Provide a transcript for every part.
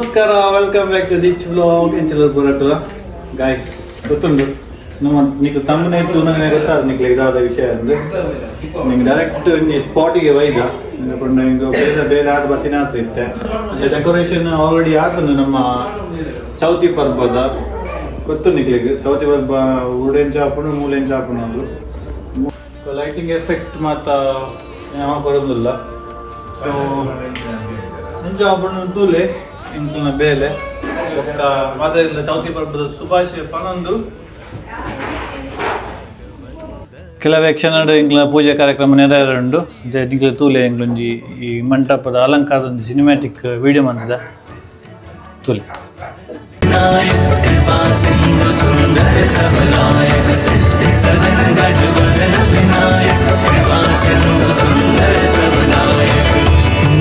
ನಮಸ್ಕಾರ, welcome back to this vlog. ಎಂಚಲರ್ ಬರಕಲ್ಲ ಗಾಯ್ಸ್, ಗೊತ್ತುಂಟು ನಮ್ಮ ನೀನು ತಮ್ಮನೇ ಇತ್ತು ನನಗೆ ಗೊತ್ತಾದ ನಿಕ್ಲೆ ಇದಾದ ವಿಷಯ ಅಂದ್ರೆ ನಿಂಗೆ ಡೈರೆಕ್ಟ್ ಸ್ಪಾಟಿಗೆ ಒಯ್ದ ಕೊಂಡು ಹಿಂಗೆ ಬೇರೆ ಬೇರೆ ಆದ ಬರ್ತೀನಿ ಆತ ಇತ್ತೆ. ಡೆಕೋರೇಷನ್ ಆಲ್ರೆಡಿ ಆತನು ನಮ್ಮ ಚೌತಿ ಪರ್ಬದ ಗೊತ್ತು ನಿಕ್ಲಿಗೆ. ಚೌತಿ ಪರ್ಬ ಉಡೇನ್ ಚಾಪುನು ಮೂಲೆನ್ ಚಾಪುನು ಅದು ಲೈಟಿಂಗ್ ಎಫೆಕ್ಟ್ ಮಾತ್ರ ಯಾವ ಬರೋದಿಲ್ಲ. ಸೊ ಮುಂಚೆ ಹಬ್ಬನ ತೂಲೆ ಇಂಕ್ಲನ ಬೇಲೆ ಒಕ್ಕ ಮಾತಾಡಿಲ್ಲ ಚೌತಿ ಪರ್ಬದ ಶುಭಾಶಯ ಪನೊಂದು ಕೆಲವೇ ಕ್ಷಣ ಇಂಕ್ಲ ಪೂಜೆ ಕಾರ್ಯಕ್ರಮ ನೆರವೇರುಂಡು. ಇಂಕ್ಲ ತೂಲೆ ಇಂಕ್ಲೊಂಜಿ ಈ ಮಂಟಪದ ಅಲಂಕಾರದ ಒಂದು ಸಿನಿಮ್ಯಾಟಿಕ್ ವಿಡಿಯೋ ಬಂದಿದೆ ತೂಲೆ.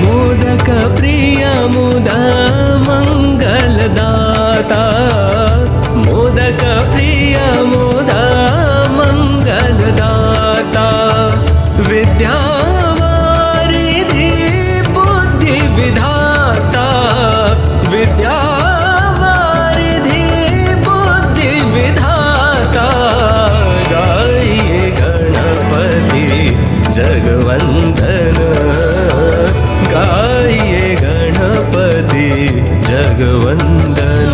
मोदक प्रिय मुदा मंगलदाता, मोदक प्रिय मुदा मंगलदाता, विद्यावारिधि बुद्धि विधाता, विद्यावारिधि बुद्धि विधाता, गाइए गणपति जगवंदन, गाइए गणपति जगवंदन.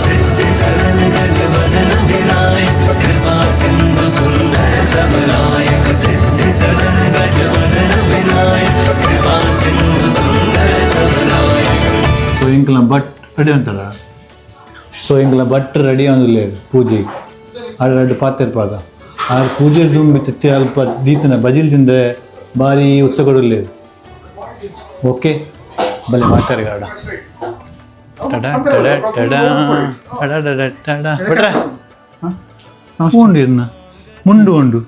सिद्धि सरल गजवदन विनायक, कृपा सिंधु सुंदर सबलायक, सिद्धि सरल गजवदन विनायक, कृपा सिंधु सुंदर सबलायक. ಸೊ ಇಂಕ್ಲ ಬಟ್ ರೆಡಿ ಅಂತಾರ. ಸೊ ಇಂಕ್ಲ ಬಟ್ ರೆಡಿ ಅಂದಿಲ್ಲ ಪೂಜೆಗೆ ಎರಡು ಪಾತಿರ್ಪಾಗ ಆ ಪೂಜೆ ತುಂಬಿ ತಿತ್ತಿ ಅಲ್ಪ ದೀತನ ಬಜಿಲ್ ತಿಂದರೆ ಭಾರಿ ಉತ್ಸವ ಕೊಡಲಿ. ಓಕೆ ಬಲೆ ಮಾಡ್ತಾರೆ ಗಾಡ ಉಂಡು ಮುಂಡು ಉಂಡು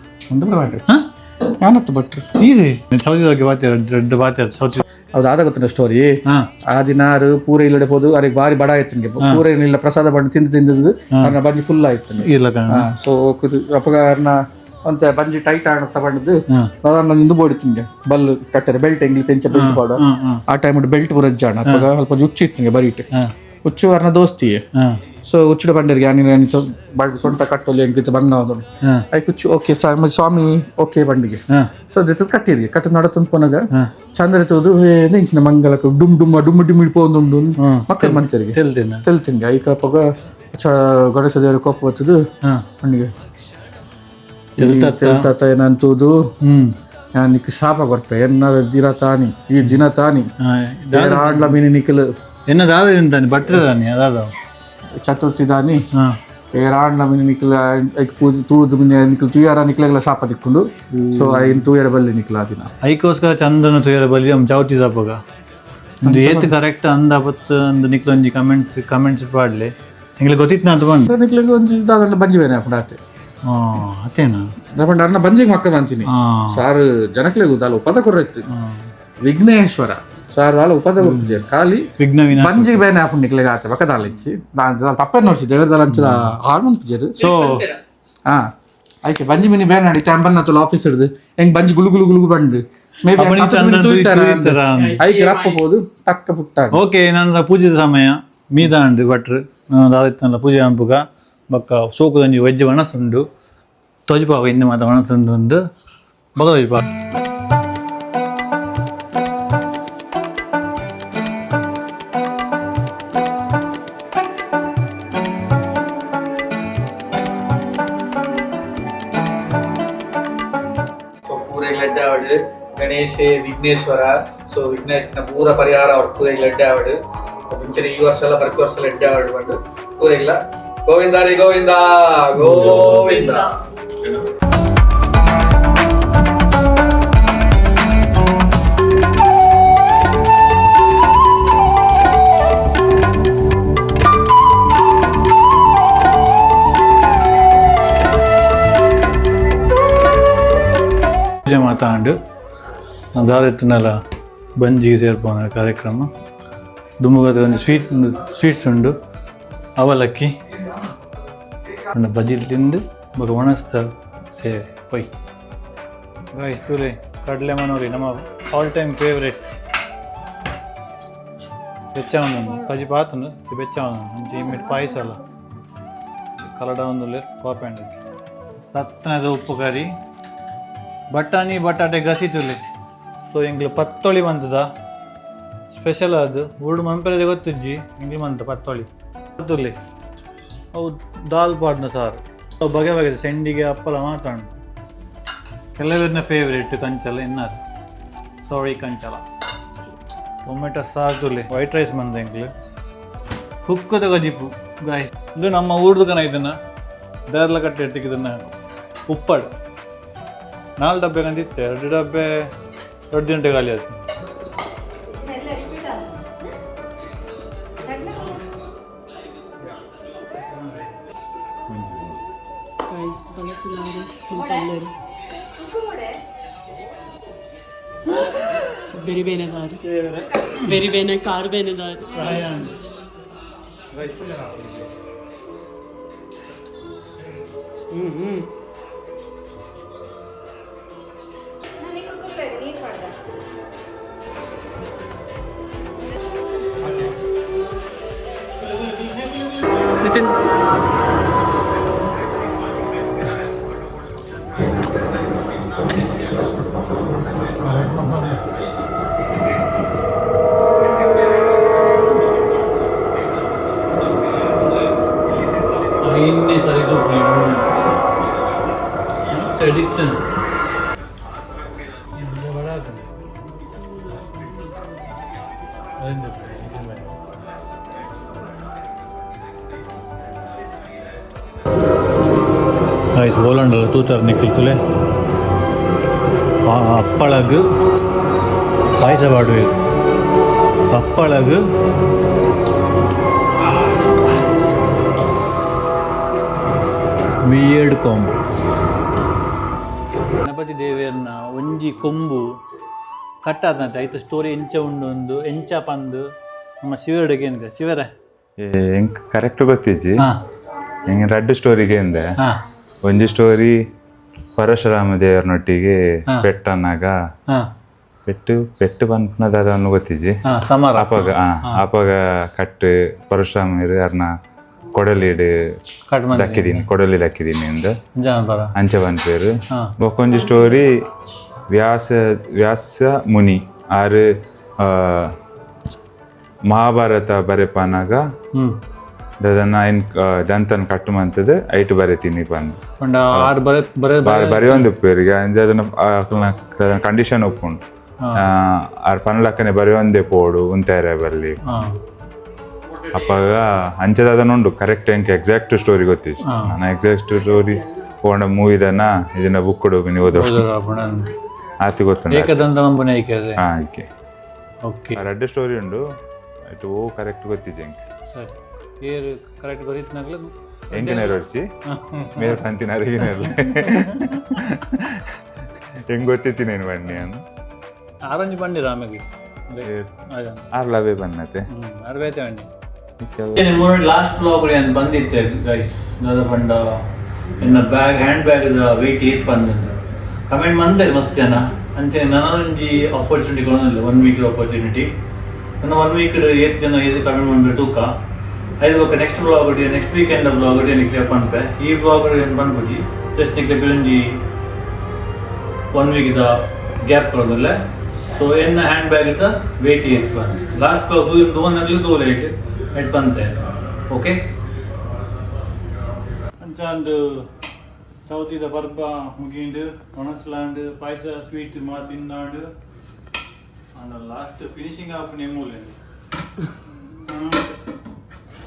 ನಾನತ್ತು ಭಟ್ರು ಈಸಿ ಸೌದಿ ಬಗ್ಗೆ ಬಾತಿರ ದೊಡ್ಡ ಬಾತಿರ ಸೌದಿ ಹೌದು ಆದ ಗೊತ್ತಿನ ಸ್ಟೋರಿ. ಆ ದಿನ ಪೂರ ಇಲ್ಲಡೆ ಹೋದು ಅವ್ರಿಗೆ ಬಾರಿ ಬಡ ಆಯ್ತು ನಿಮಗೆ ಪೂರ ಇಲ್ಲ ಪ್ರಸಾದ ಬಂದು ತಿಂದು ಅವ್ರನ್ನ ಬಂಜಿ ಫುಲ್ ಆಯ್ತು ಇಲ್ಲ. ಸೊ ಅಪ್ಪಗ ಅವ್ರನ್ನ ಒಂತ ಬಂಜಿ ಟೈಟ್ ಆಡ ತಗೊಂಡು ಸಾಧಾರಣ ನಿಂದು ಬೋಡಿ ತಿಂಗೆ ಬಲ್ಲು ಕಟ್ಟರೆ ಬೆಲ್ಟ್ ಎಂಗ್ಲಿ ತೆಂಚ ಬೆಲ್ಟ್ ಬಾಡ ಆ ಟೈಮ್ ಬೆಲ್ಟ್ ಪೂರ ಜಾಣ ಅಪ್ಪಗ ಸ್ವಲ್ಪ ಉಚ್ಚು ಇತ್ತಿಂಗೆ ಬರೀಟ್ ಉಚ್ಚು ಅವ್ರನ್ನ ದೋಸ್ತಿಯೇ. ಸೊ ಉಚ್ಚುಡ ಬಂಡರಿಗೆ ಆನಿ ಸೊಂಟ ಕಟ್ಟೋಲಿ ಹೆಂಗಿತ್ತು ಬಂಗ ಅದನ್ನು ಐ ಕುಚ್ಚು ಓಕೆ ಸ್ವಾಮಿ ಓಕೆ ಬಂಡಿಗೆ ಸೊ ಜೊತೆ ಕಟ್ಟಿರಿಗೆ ಕಟ್ಟ ನಡತೊಂದು ಪೋನಾಗ ಚಂದ್ರ ತೋದು ನೆಂಚಿನ ಮಂಗಲಕ್ಕೆ ಡುಮ್ ಡುಮ್ಮ ಡುಮ್ ಡುಮ್ ಇಡ್ಪೊಂದು ಮಕ್ಕಳ ಮನುಷ್ಯರಿಗೆ ತೆಲ್ತಿಂಗೆ ಐಕ ಪೊಗ ಗಣೇಶ ದೇವರ ಕೋಪ ಬರ್ತದು ಬಂಡಿಗೆ ತೆಲ್ತಾತ ಏನಂತುದು ನಿಕ್ ಶಾಪ ಕೊರ್ಪೆ ಎನ್ನ ದಿನ ತಾನಿ ಈ ದಿನ ತಾನಿ ಆಡ್ಲ ಮೀನಿ ನಿಖಲ್ ಎನ್ನದಾದ ಬಟ್ಟದಾನಿ ಅದಾದ ಚತುರ್ಥಿ ದಾನಿ ಆಡ್ಲ ಮೀನಿ ನಿಖಲ್ ತೂದು ನಿಖಲ್ ತುಯ್ಯಾರ ನಿಕ್ಲೆಲ್ಲ ಶಾಪ ತಿಕ್ಕೊಂಡು ಸೊ ಐನ್ ತೂಯರ ಬಲ್ಲಿ ನಿಖಲ ಆ ದಿನ ಐಕೋಸ್ಕರ ಚಂದನ ತುಯ್ಯರ ಬಲ್ಲಿ ಚೌತಿ ಸಾಪಗ ಒಂದು ಏತ್ ಕರೆಕ್ಟ್ ಅಂದ ಬತ್ತು ಒಂದು ನಿಕ್ಲೊಂಜಿ ಕಮೆಂಟ್ಸ್ ಪಾಡ್ಲೆ ನಿಂಗೆ ಗೊತ್ತಿತ್ತು ಅಂತ ಬಂದು ನಿಕ್ಲಿಗೆ ಒಂದು ಇದಾದ ಬಂಜಿವೇನೆ ಅಪ್ಪ ಆತೆ ಅತ್ತೇನಾ ಅರ್ನ ಬಂಜಿಗೆ ಮಕ್ಕಳು ಅಂತೀನಿ ಸಾರು ಜನಕ್ಲೆ ಗೊತ್ತಲ್ಲ ಉಪದ ಕೊರೈತು ವಿಘ್ನೇಶ್ವರ ಸಾರ್ ದಾಲ ಉಪದ ಕೊರ್ಪುಜೇರು ಖಾಲಿ ವಿಘ್ನ ಬಂಜಿಗೆ ಬೇನೆ ಹಾಕೊಂಡು ನಿಕ್ಲೆಗೆ ಆತೆ ಪಕ್ಕದಾಲ ಇಚ್ಚಿ ನಾನು ತಪ್ಪೇ ನೋಡ್ಸಿ ದೇವರದಾಲ ಅಂಚದ ಹಾರ್ಮೋನ್ ಪೂಜೇರು ಸೊ ಆಯ್ಕೆ ಬಂಜಿ ಮಿನಿ ಬೇನೆ ನಡಿ ಟೈಮ್ ಬಂದ ಆಫೀಸ್ ಹಿಡ್ದು ಹೆಂಗ್ ಬಂಜಿ ಗುಳು ಗುಳು ಗುಳು ಬಂದು ಮೇ ಬಿ ಐಕೆ ರಪ್ಪ ಹೋದು ಟಕ್ಕ ಪುಟ್ಟ. ಓಕೆ ನನ್ನ ಪೂಜೆದ ಸಮಯ ಮೀದ ಅಂಡು ಭಟ್ರು ದಾದಿತ್ತಲ್ಲ ಪೂಜೆ ಹಂಪುಗ ಬೊಕ್ಕ ಸೋಕುದಂಜಿ ವಜ್ಜೆ ಒಣಸುಂಡು ತೊಜ್ಪಾವ ಹಿಂದೆ ಮಾತ ಒಣಸುಂಡು ಒಂದು ಬಗ ತೊಜ್ಪಾವ ಲೆಡ್ಡಾವಡು ಗಣೇಶ ವಿಘ್ನೇಶ್ವರ ಸೊ ವಿಘ್ನೇಶ್ವರ ಪೂರ ಪರಿಹಾರ ಅವ್ರ ಪೂರೆಗೆ ಲೆಡ್ಡಾವಡು ಮುಂಚೆ ಈ ವರ್ಷ ಎಲ್ಲ ಪ್ರತಿ ವರ್ಷ ಲೆಡ್ಡಾವಡು ಬಂದು ಪೂರೆಗಿಲ್ಲ ಗೋವಿಂದ ರೀ ಗೋವಿಂದ ಗೋವಿಂದ. ಪೂಜೆ ಮಾತಾಂಡು ದಾರಿತ್ತಿನೆಲ್ಲ ಬಂಜಿಗೆ ಸೇರ್ಪೋನ ಕಾರ್ಯಕ್ರಮ ದುಮ್ಮಗದ ಒಂದು ಸ್ವೀಟ್ಸ್ ಉಂಡು ಅವಲಕ್ಕಿ ಒಂದು ಬಜಿಲ್ ತಿಂದು ಬಗ ಒಣಸ್ತ ಸೇವೆ ಪೈ ಗಾಯ್ಸ್ ತೂಲೆ ಕಡಲೆ ಮನೋರಿ ನಮ್ಮ ಆಲ್ ಟೈಮ್ ಫೇವ್ರೇಟ್ ಬೆಚ್ಚ ಒಂದು ಕಜಿ ಪಾತನು ಬೆಚ್ಚ ಒಂದು ಇಮ್ಮಿಡಿ ಪಾಯಸ ಅಲ್ಲ ಕಲಡ ಒಂದು ಕಾಪಿ ಅಂಡ್ ರತ್ನದ ಉಪ್ಪು ಕರಿ ಬಟಾಣಿ ಬಟಾಟೆ ಗಸಿತುಲೆ ಸೊ ಎಂಗ್ಲು ಪತ್ತೊಳಿ ಬಂದದ ಸ್ಪೆಷಲ್ ಅದು ಉರ್ಡು ಮಂಪೆರದೆ ಗೊತ್ತಿಜ್ಜಿ ಎಂಗ್ಲು ಮಂತ ಪತ್ತೊಳಿ ತುಲೆ ಅವು ದಾಲ್ ಪಾಡ್ನ ಸಾರು ಅವು ಬಗೆ ಬಗೆ ಸೆಂಡಿಗೆ ಹಪ್ಪಲ ಮಾತಾಡು ಕೆಲವರಿನ ಫೇವ್ರೇಟ್ ಕಂಚಲ ಇನ್ನಾರು ಸೋಳಿ ಕಂಚಲ ಟೊಮೆಟೊ ಸಾರು ತುಲೆ ವೈಟ್ ರೈಸ್ ಬಂದ ಎಂಗ್ಲು ಕುಕ್ಕದ ಗಜಿಪು ಗಾಯ್ಸ್ ಇದು ನಮ್ಮ ಊರ್ದು ಕನ ಇದನ್ನ ದೇರ್ಲ ಕಟ್ಟಿ ಇರ್ತಿಕ್ ಇದನ್ನ ಉಪ್ಪಳು 4 ಡಬ್ಬೆ ಕಂದಿತ್ತೆ 2 ಡಬ್ಬೆ 2 ಗಂಟೆ ಖಾಲಿ ಆಯ್ತು Very bene dare. Very bene, car bene dare. Nitin. ಇನ್ನೇ ಸರಿ ಎಡಿಕ್ಷನ್ ಹೋಲಂಡಲ್ಲ ತೂತಾರ ನಿಕ್ಕಲ್ಕುಲೆ ಅಪ್ಪಳಗು ಪಾಯಸ ಪಾಡುವೆ ಅಪ್ಪಳಗು ವಿಯರ್ಡ್ ಕೊಂಬು ಗಣಪತಿ ದೇವಿಯರ್ನ ಒಂಜಿ ಕೊಂಬು ಕಟ್ಟಾದಂತೆ ಐತ ಸ್ಟೋರಿ ಎಂಚ ಉಂಡು ಒಂದು ಎಂಚ ಪಂದು ನಮ್ಮ ಶಿವರುಡಿಗೆ ಏನಿದೆ ಶಿವರ ಹೆಂಗ್ ಕರೆಕ್ಟ್ ಗೊತ್ತಿಜ್ಜಿ ಹೆಂಗೆ 2 ಸ್ಟೋರಿಗೆ ಅಂದೆ ಒಂಜಿ ಸ್ಟೋರಿ ಪರಶುರಾಮ ದೇವರನೊಟ್ಟಿಗೆ ಪೆಟ್ಟನ್ನಾಗ ಪೆಟ್ಟು ಪನ್ಪುನದ ಅದನ್ನು ಗೊತ್ತಿಜ್ಜಿ ಅಪಾಗ ಕಟ್ಟು ಪರಶುರಾಮ ಯಾರನ್ನ ಕೊಡಲಿಡ್ ಕೊಡಲಿ ದಕ್ಕಿದೀನಿ ಎಂದು ಅಂಚೆ ಬಂದ್ಪೇರು ಬೊಕೊಂಜಿ ಸ್ಟೋರಿ ವ್ಯಾಸ ಮುನಿ ಆರು ಮಹಾಭಾರತ ಬರೆಪನಾಗ ದದನ್ನ ದಂತನ್ ಕಟ್ಟು ಮಂತದ ಐಟ್ ಬರೆತೀನಿ ಬಂದು ಬರೆಯೊಂದು ಉಪ್ಪೇರಿಗೆ ಅದನ್ನ ಕಂಡೀಷನ್ ಒಪ್ಪುಂಡು ಆರು ಪನ್ಲಕ್ಕನೆ ಬರೆಯೊಂದೇ ಪೋಡು ಉಂತಾರೆ ಬಲ್ಲಿ ಅಪ್ಪಾಗ ಅಂಚೆದಾದನುಂಡು ಕರೆಕ್ಟ್ ಹೆಂಗೆ ಎಕ್ಸಾಕ್ಟ್ ಸ್ಟೋರಿ ಗೊತ್ತಿತ್ತು ನಾನು ಎಕ್ಸಾಕ್ಟ್ ಸ್ಟೋರಿ ಹೋಂಡ ಮೂವಿದನ್ನ ಇದನ್ನ ಬುಕ್ ಕೊಡು ನೀವು ಆತಿ ಗೊತ್ತುಂಡು ಆಯ್ಕೆ ಓಕೆ 2 ಸ್ಟೋರಿ ಉಂಡು ಆಯ್ತು ಓ ಕರೆಕ್ಟ್ ಗೊತ್ತಿಜ್ಜಿ ಹೆಂಗೆ ಸರಿ ಏರು ಕರೆಕ್ಟ್ ಗೊತ್ತಿತ್ನಾಗ್ಲ ಹೆಂಗೆ ನೆರವೇರಿಸಿ ಮೇಲ್ ಕಂತಿನ ಅರಿಗಿನಲ್ಲ ಹೆಂಗೆ ಗೊತ್ತಿತ್ತು ನೀನು ಬನ್ನಿ ಅನ್ನು ಆರೆಂಜ್ ಬಂದಿರ ಆಮೇಲೆ ಆರ್ಲವೇ ಬನ್ನತೆ ಅರ್ವೈತೆ ಬನ್ನಿ ಲಾಸ್ಟ್ ಬ್ಲಾಗ್ ಅಂತ ಬಂದಿತ್ತೆ ಗೈಸ್ ದಾದ ಪಂಡ ಇನ್ನ ಬ್ಯಾಗ್ ಹ್ಯಾಂಡ್ ಬ್ಯಾಗ್ ವೆಯ್ಟ್ ಏತ್ ಬಂದಂತ ಕಮೆಂಟ್ ಬಂದಿದೆ ಮಸ್ತ್ ಜನ ಅಂಚೆ ನನೊಂಜಿ ಆಪರ್ಚುನಿಟಿ ಕೊಡೋದಿಲ್ಲ 1 ವೀಕ್ ಆಪರ್ಚುನಿಟಿ ನನ್ನ 1 ವೀಕ್ ಏತ್ ಜನ ಏದು ಕಮೆಂಟ್ ಬಂದ್ಬಿಟ್ಟು ತೂಕ ಐದು next blog next weekend blog ನಿಕ್ಲೆ ಪನ್ಪೆ ಈ ಬ್ಲಾಗ್ ಏನು ಪನ್ಪುಜಿ ಜಸ್ಟ್ ನಿಕ್ಲೆ ಬಿರಂಜಿ 1 ವೀಕ್ ಗ್ಯಾಪ್ ಕೊಡೋದಿಲ್ಲ ಸೊ ಎನ್ನ ಹ್ಯಾಂಡ್ ಬ್ಯಾಗ್ ಇದ್ದ ವೇಟ್ ಏತ್ ಬಂದು ಲಾಸ್ಟ್ ಬ್ಲಾಗ್ ದೂವನಾಗಲಿ ದೂರ ಇಟ್ ಬಂತೆ ಓಕೆ ಅಂಚ ಒಂದು ಚೌತಿದ ಬರ್ಬ ಮುಗಿಂಡು ಒಣಸ್ಲಾಂಡ್ ಪಾಯಸ ಸ್ವೀಟ್ ತಿಂದಾಂಡು ಅಂಡ್ ಲಾಸ್ಟ್ ಫಿನಿಶಿಂಗ್ ಆಫ್ ನೆಮ್ಮೂಲೆ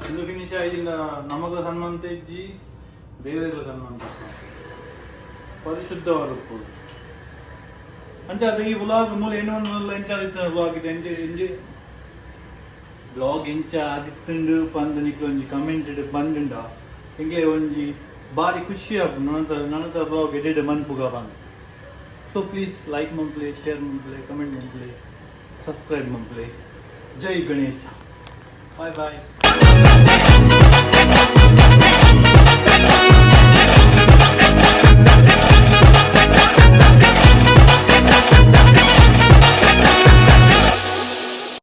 ಇದು ಫಿನಿಶ್ ಆಯ್ತಿಲ್ಲ ನಮಗ ಸನ್ಮಂತ ಇಜ್ಜಿ ದೇವರಿಗೂ ಸನ್ಮಂತ ಪರಿಶುದ್ಧವಾದ ಅಂಚ ಅದು ಈ ವ್ಲಾಗ್ ಮೂಲ ಏನೊಂದು ಎಂಚ ವ್ಲಾಗ್ ಇದೆ ಎಂಜಿ ಬ್ಲಾಗ್ ಇಂಚ ಆದಿತ್ತುಂಡು ಪಂದ್ ನಿಕ್ಲು ಒಂಜಿ ಕಮೆಂಟ್ ಬಂದುಂಡ ಹಿಂಗೆ ಒಂಜಿ ಬಾರಿ ಖುಷಿ ಆಪು ನನ್ನ ಬ್ಲಾಗ್ ಎಡೆಡ್ ಮನ್ಪುಗ ಬಂದು ಸೊ ಪ್ಲೀಸ್ ಲೈಕ್ ಮಂಪ್ಲೆ ಶೇರ್ ಮಂಪ್ಲೆ ಕಮೆಂಟ್ ಮಂಪ್ಲೆ ಸಬ್ಸ್ಕ್ರೈಬ್ ಮಂಪ್ಲೆ ಜೈ ಗಣೇಶ ಬಾಯ್ ಬಾಯ್